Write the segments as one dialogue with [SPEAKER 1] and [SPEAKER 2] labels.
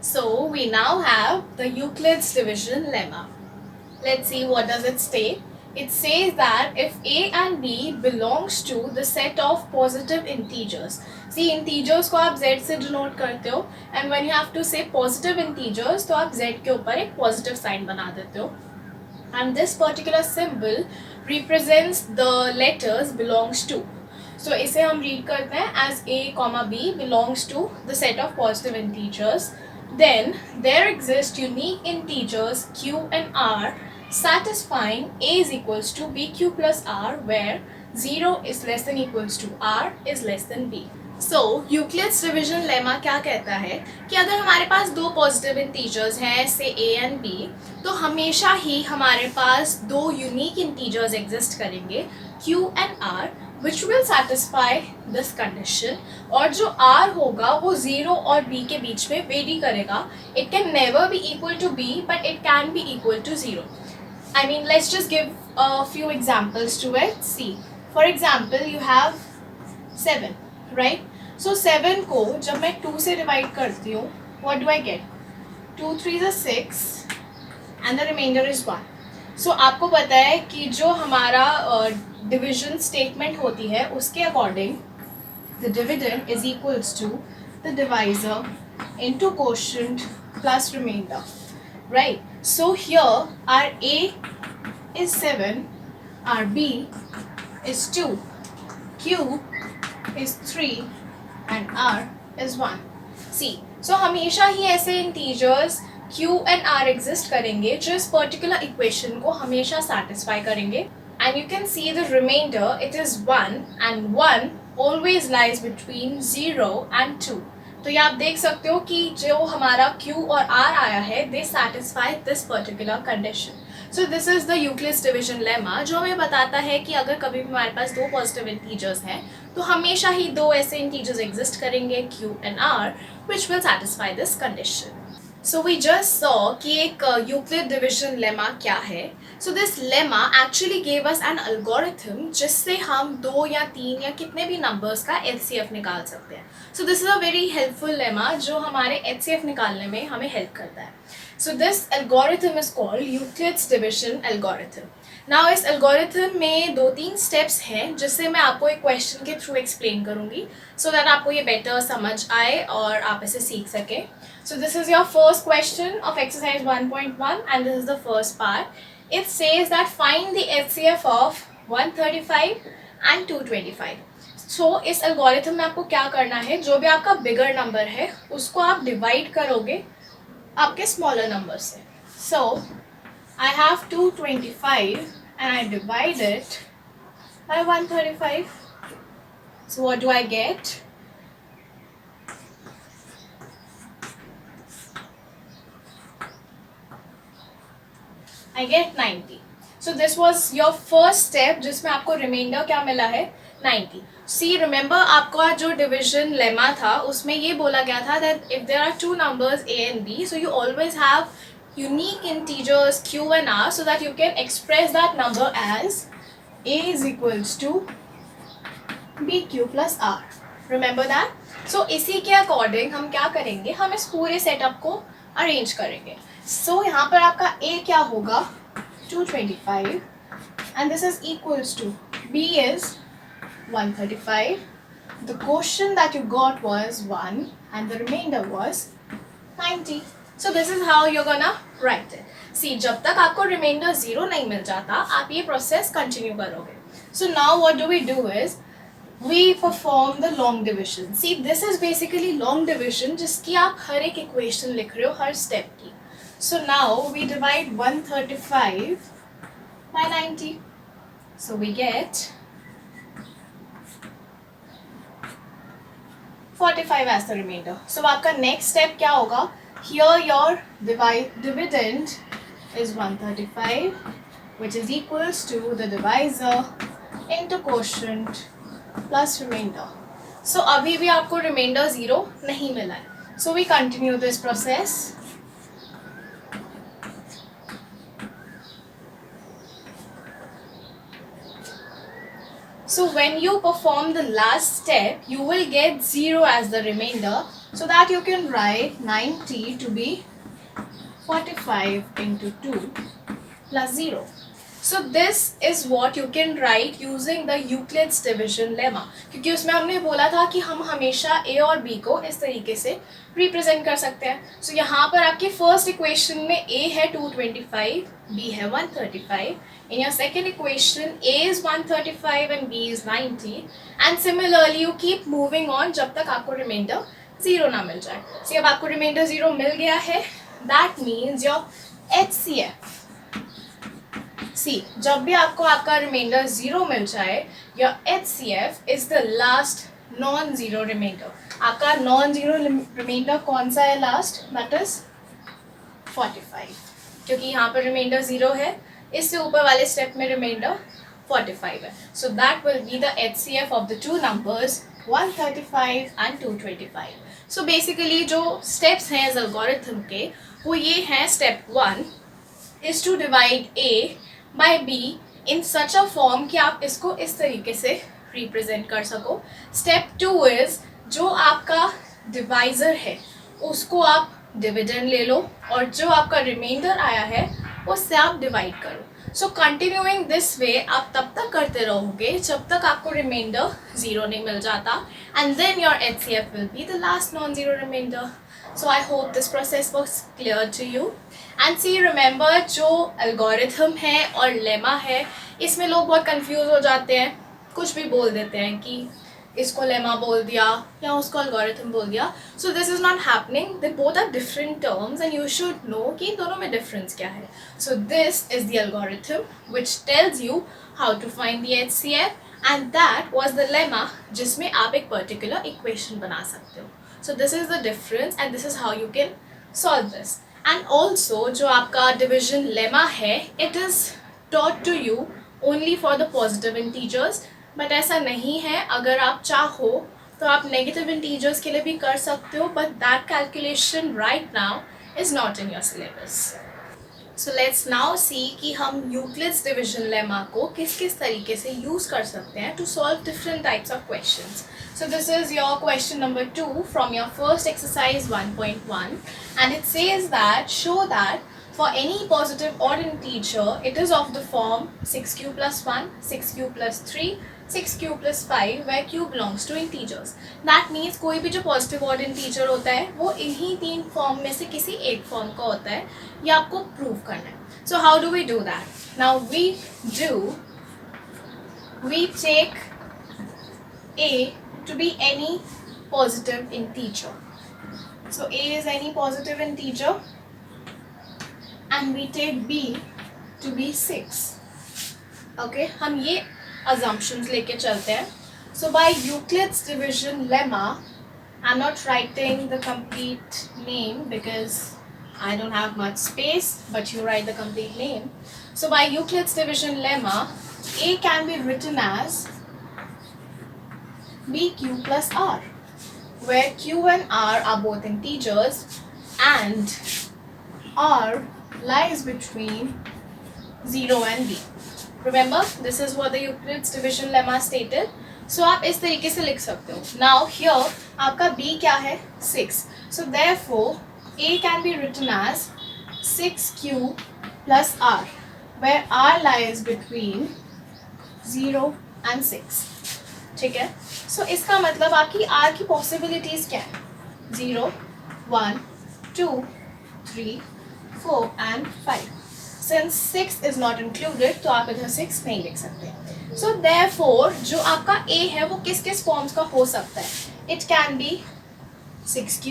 [SPEAKER 1] So we now have the Euclid's division lemma. Let's see what does it state. It says that if a and b belongs to the set of positive integers. See, integers को आप z से denote करते हो, and when you have to say positive integers तो आप z के ऊपर एक positive sign बना देते हो, and this particular symbol represents the letters belongs to. So इसे हम read करते हैं as a comma b belongs to the set of positive integers. Then there exist unique integers q and r satisfying a is equals to bq plus r, where 0 is less than equals to r is less than b. So Euclid's division lemma क्या कहता है कि अगर हमारे पास दो positive integers हैं से a and b, तो हमेशा ही हमारे पास दो यूनिक इंटीजर्स एग्जिस्ट करेंगे q and r which will satisfy this condition, और जो r होगा वो 0 और b के बीच में वेरी करेगा. It can never be equal to b but it can be equal to 0. I mean, let's just give a few examples to it. See, for example, you have 7, right? So 7 को जब मैं 2 से divide करती हूँ, what do I get? 2 3 is 6 and the remainder is 1. So आपको पता है कि जो हमारा डिविजन स्टेटमेंट होती है उसके according the dividend is equals to the divisor into quotient plus remainder, right? So here our a is 7, our b is 2, q is 3 and r is 1. See, so हमेशा ही ऐसे integers q and r exist करेंगे जो इस particular equation को हमेशा satisfy करेंगे. And you can see the remainder, it is 1 and 1 always lies between 0 and 2. तो ये आप देख सकते हो कि जो हमारा q और r आया है they satisfy this particular condition. So this is the Euclid's division lemma, जो हमें बताता है कि अगर कभी भी हमारे पास दो पॉजिटिव इंटीजर्स हैं तो हमेशा ही दो ऐसे इंटीजर्स एग्जिस्ट करेंगे q and r which will satisfy this condition. So we just saw कि एक Euclid division lemma क्या है. So this lemma actually gave us an algorithm जिससे हम दो या तीन या कितने भी numbers का HCF निकाल सकते हैं. So this is a very helpful lemma जो हमारे HCF निकालने में हमें help करता है. So this algorithm is called Euclid's division algorithm. Now इस algorithm में दो तीन steps हैं जिससे मैं आपको एक question के through explain करूँगी so that आपको ये better समझ आए और आप इसे सीख सकें. So this is your first question of exercise 1.1 and this is the first part. It says that find the HCF of 135 and 225. So इस algorithm में आपको क्या करना है, जो भी आपका bigger number है उसको आप divide करोगे आपके smaller number से. So I have 225 and I divide it by 135. So what do I get? I get 90. So this was your first step जिसमें आपको remainder क्या मिला है 90. See, remember आपका जो division lemma था उसमें ये बोला गया था that if there are two numbers a and b, so you always have unique integers q and r so that you can express that number as a is equals to bq plus r. Remember that? So इसी के according हम क्या करेंगे, हम इस पूरे setup को arrange करेंगे. So यहाँ पर आपका a क्या होगा 225 and this is equals to b is 135. The quotient that you got was 1 and the remainder was 90. So this is how you're gonna write it. See, जब तक आपको remainder 0 नहीं मिल जाता आप ये process continue करोगे. So now what do we do is we perform the long division. See, this is basically long division जिसकी आप हर एक equation लिख रहे हो हर step की. So now we divide 135 by 90. So we get 45 as the remainder. So आपका next step क्या होगा? Here your dividend is 135 which is equals to the divisor into quotient plus remainder. So अभी भी आपको remainder 0 नहीं मिला है. So we continue this process. So when you perform the last step, you will get 0 as the remainder so that you can write 90 to be 45 into 2 plus 0. So this is what you can write using the Euclid's division lemma. क्योंकि उसमें हमने बोला था कि हम हमेशा a और b को इस तरीके से रिप्रेजेंट कर सकते हैं. So यहाँ पर आपकी फर्स्ट इक्वेशन में a है 225, b है 135. In your second equation, a is 135 and b is 90. And similarly, you keep moving on जब तक आपको रिमाइंडर 0 ना मिल जाए. So अब आपको रिमाइंडर 0 मिल गया है. That means your HCF. See, जब भी आपको आपका रिमाइंडर 0 मिल जाए, your HCF is the last non-zero remainder. आपका non-zero remainder कौन सा है last? That is 45. क्योंकि यहाँ पर रिमाइंडर 0 है, इससे ऊपर वाले स्टेप में रिमाइंडर 45 है. So that will be the HCF of the two numbers 135 and 225. So basically जो steps हैं इस algorithm के वो ये हैं. Step 1 is to divide A by B in such a form कि आप इसको इस तरीके से represent कर सको. Step 2 is जो आपका divisor है उसको आप डिविडेंड ले लो और जो आपका रिमाइंडर आया है उससे आप डिवाइड करो. सो कंटिन्यूइंग दिस वे आप तब तक करते रहोगे जब तक आपको रिमाइंडर 0 नहीं मिल जाता. And then your HCF will be the last non zero remainder. So I hope this process was clear to you. And see remember जो एल्गोरिथम है और लेमा है इसमें लोग बहुत कंफ्यूज हो जाते हैं. कुछ भी बोल देते हैं कि इसको लेमा बोल दिया या उसको एल्गोरिथम बोल दिया. So this is not happening. They both are different terms and you should know कि इन दोनों में डिफरेंस क्या है. So this is the algorithm which tells you how to find the HCF and that was the lemma जिसमें आप एक particular equation बना सकते हो. So this is the difference and this is how you can solve this. And also जो आपका division lemma है it is taught to you only for the positive integers. But ऐसा नहीं है. अगर आप चाहो तो आप नेगेटिव इंटीजर्स के लिए भी कर सकते हो. But that calculation right now is not in your syllabus. So let's now see कि हम यूक्लिड्स डिविजन लेमा को किस किस तरीके से यूज़ कर सकते हैं to solve different types of questions. So this is your question number 2 from your first exercise 1.1 and it says that show that for any positive odd integer it is of the form 6q plus 1, 6q plus 3, 6q plus 5 where q belongs to integers. That means कोई भी जो positive odd integer होता है वो इन्हीं तीन form में से किसी एक फॉर्म का होता है. ये आपको प्रूव करना है. So how do we do that? Now we take a to be any positive integer. So a is any positive integer and we take b to be 6. Okay, हम ये assumptions लेके चलते हैं. So by Euclid's division lemma, I'm not writing the complete name because I don't have much space, but you write the complete name. So by Euclid's division lemma, a can be written as bq plus r, where q and r are both integers and r lies between 0 and b. Remember, this is what the Euclid's division lemma stated. So आप इस तरीके से लिख सकते हो. Now here आपका b क्या है? 6. So therefore a can be written as 6q plus r, where r lies between 0 and 6. ठीक है. सो इसका मतलब आपकी r की पॉसिबिलिटीज़ क्या है? 0, 1, 2, 3, 4 and 5. Since 6 is not included तो आप इधर 6 नहीं लिख सकते. So therefore जो आपका a है वो किस किस फॉर्म्स का हो सकता है? It can be 6q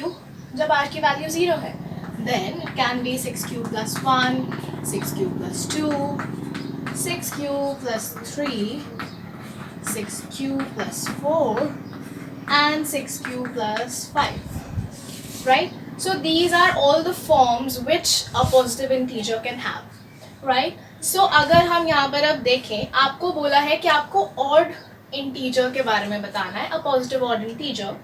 [SPEAKER 1] जब r की वैल्यू 0 है. Then it can be 6q plus 1, 6q plus 2, 6q plus 3, 6q plus 4 and 6q plus 5, right? So these are all the forms which a positive integer can have, right? So अगर हम यहाँ पर अब देखें आपको बोला है कि आपको odd integer के बारे में बताना है, a positive odd integer.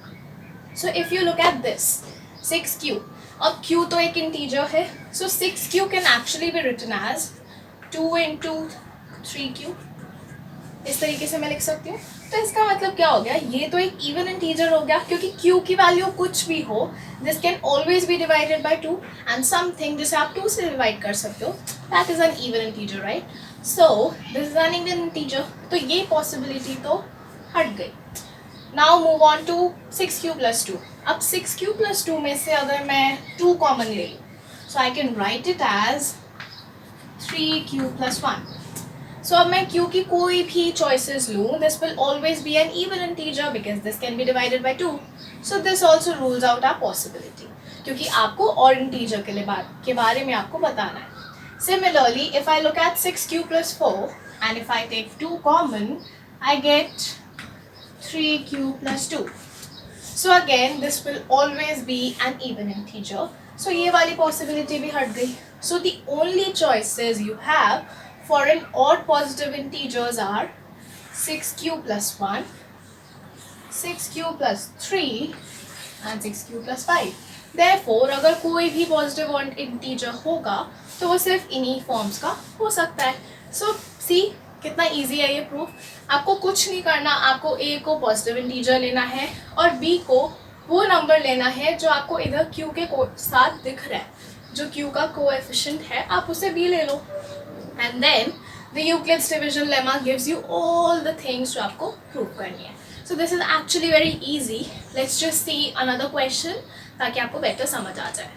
[SPEAKER 1] So if you look at this 6q, अब q तो एक integer है, so 6q can actually be written as 2 into 3q. इस तरीके से मैं लिख सकती हूँ. तो इसका मतलब क्या हो गया, ये तो एक इवन इंटीजर हो गया क्योंकि q की वैल्यू कुछ भी हो, this can always be divided by 2 and something जिसे आप 2 से डिवाइड कर सकते हो, that is an even integer, right? So this is an even integer, तो ये पॉसिबिलिटी तो हट गई. Now move on to 6q+2. अब 6q+2 में से अगर मैं 2 कॉमन ले लूँ, so I can write it as 3q+1. So अब मैं q की कोई भी चॉइसेस लूँ, this will always be an even integer because this can be divided by 2. So this also rules out our possibility, क्योंकि आपको और इंटीजर के बारे में आपको बताना है. Similarly, if I look at 6q+4 and if I take 2 common, I get 3q+2. So again, this will always be an even integer. So ये वाली possibility भी हट गई. So the only choices you have for an odd positive integers are 6q+1, 6q+3 and 6q+5. Therefore, अगर कोई भी positive integer होगा तो वो सिर्फ इन्हीं फॉर्म्स का हो सकता है. सो सी कितना इजी है ये प्रूफ. आपको कुछ नहीं करना, आपको a को पॉजिटिव इंटीजर लेना है और b को वो नंबर लेना है जो आपको इधर q के साथ दिख रहा है, जो q का कोएफिशिएंट है, आप उसे b ले लो. And then the Euclid's division lemma gives you all the things जो आपको प्रूव करनी है. So this is actually very easy. Let's just see another question ताकि आपको बेटर समझ आ जाए.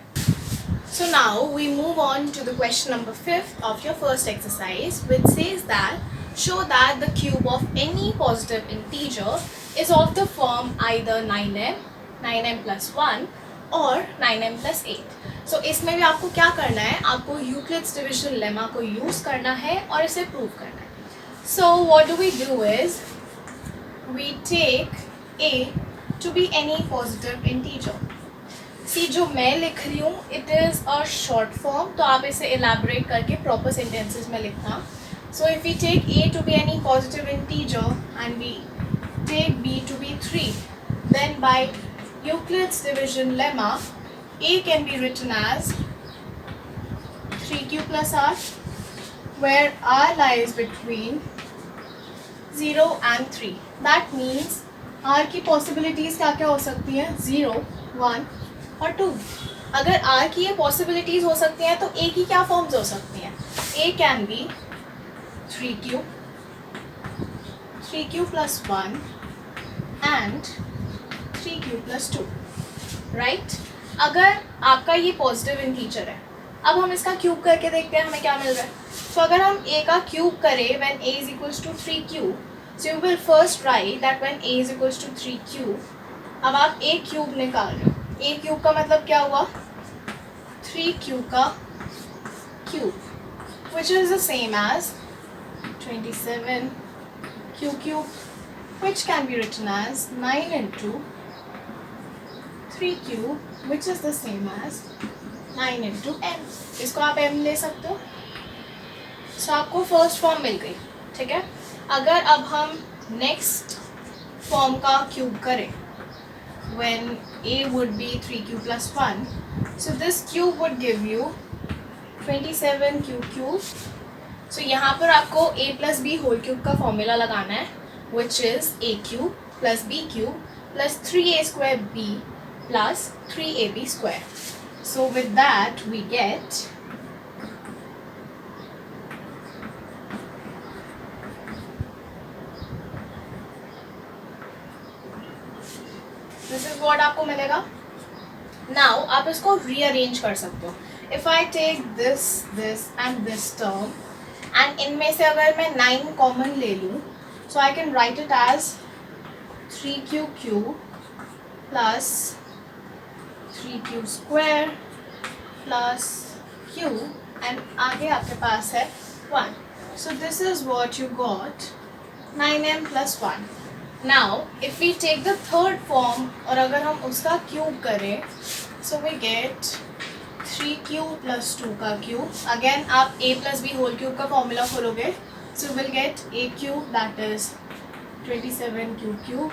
[SPEAKER 1] So now we move on to the question number 5 of your first exercise, which says that show that the cube of any positive integer is of the form either 9m, 9m+1 or 9m+8. So इसमें भी आपको क्या करना है, आपको Euclid's division lemma को use करना है और इसे प्रूव करना है. So what do we do is we take a to be any positive integer. सी जो मैं लिख रही हूँ it is a short form, तो आप इसे एलैबोरेट करके प्रॉपर सेंटेंसेस में लिखना. So if we take a to be any positive integer and we take b to be 3, then by Euclid's division lemma a can be written as 3q+r, where r lies between 0 and 3. That means r की possibilities क्या क्या हो सकती हैं, 0, 1 और 2. अगर r की ये पॉसिबिलिटीज़ हो सकती हैं तो a की क्या फॉर्म्स हो सकती हैं, a can B 3q+1 and 3q+2, right? अगर आपका ये पॉजिटिव इंटीजर है, अब हम इसका क्यूब करके देखते हैं हमें क्या मिल रहा है. तो अगर हम a का क्यूब करें when a is equals to 3q, so you will first write that when a is equals to 3q. अब आप a क्यूब निकाल रहे हो, a क्यूब का मतलब क्या हुआ, 3q का cube, which is the same as 27q cube, which can be written as 9 into 3q, which is the same as 9 into m. इसको आप m ले सकते हो. सो आपको फर्स्ट फॉर्म मिल गई, ठीक है. अगर अब हम नेक्स्ट फॉर्म का क्यूब करें when a would be 3q+1, so this cube would give you 27q cube. So यहाँ पर आपको a plus b whole cube का फॉर्मूला लगाना है, which is a cube plus b cube plus 3a square b plus 3ab square. So with that we get this is what आपको मिलेगा. Now आप इसको रीअरेंज कर सकते हो. If I take this this and this term and इनमें से अगर मैं 9 कॉमन ले लूँ, so I can write it as 3q³ plus 3q² plus q and आगे आपके पास है 1. So this is what you got 9m+1. Now if we take the third form और अगर हम उसका क्यूब करें, so we get 3q+2 का क्यूब. अगेन आप a plus b whole cube का फॉर्मूला खोलोगे, so we'll get a cube that is 27q cube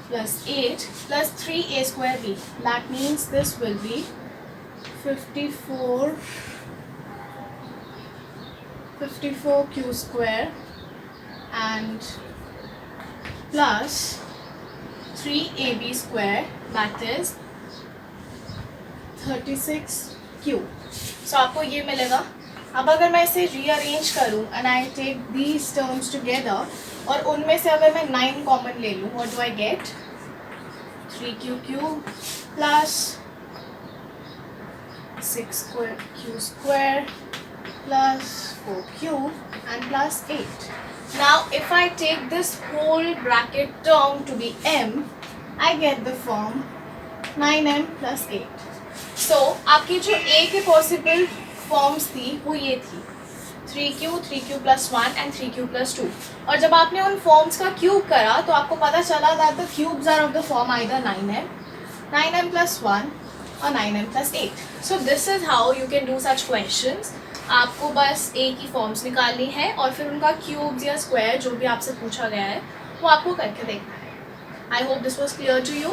[SPEAKER 1] plus 8 plus 3a square b. That means this will be 54q square and plus 3ab square, that is 36q. So आपको ये मिलेगा. अब अगर मैं इसे rearrange करूँ and I take these terms together और उनमें से अगर मैं 9 कॉमन ले लूँ, what do I get? 3q plus 6q plus 4q and plus 8. Now if I take this whole bracket term to be m, I get the form 9m plus 8. So आपकी जो a के possible forms थी वो ये थी 3q plus 1 and 3q plus 2. और जब आपने उन forms का cube करा तो आपको पता चला that the cubes are of the form either 9m plus 1 और 9m plus 8. So this is how you can do such questions. आपको बस a की फॉर्म्स निकालनी है और फिर उनका क्यूब्स या स्क्वायर जो भी आपसे पूछा गया है वो आपको करके देखना है. I hope this was clear to you.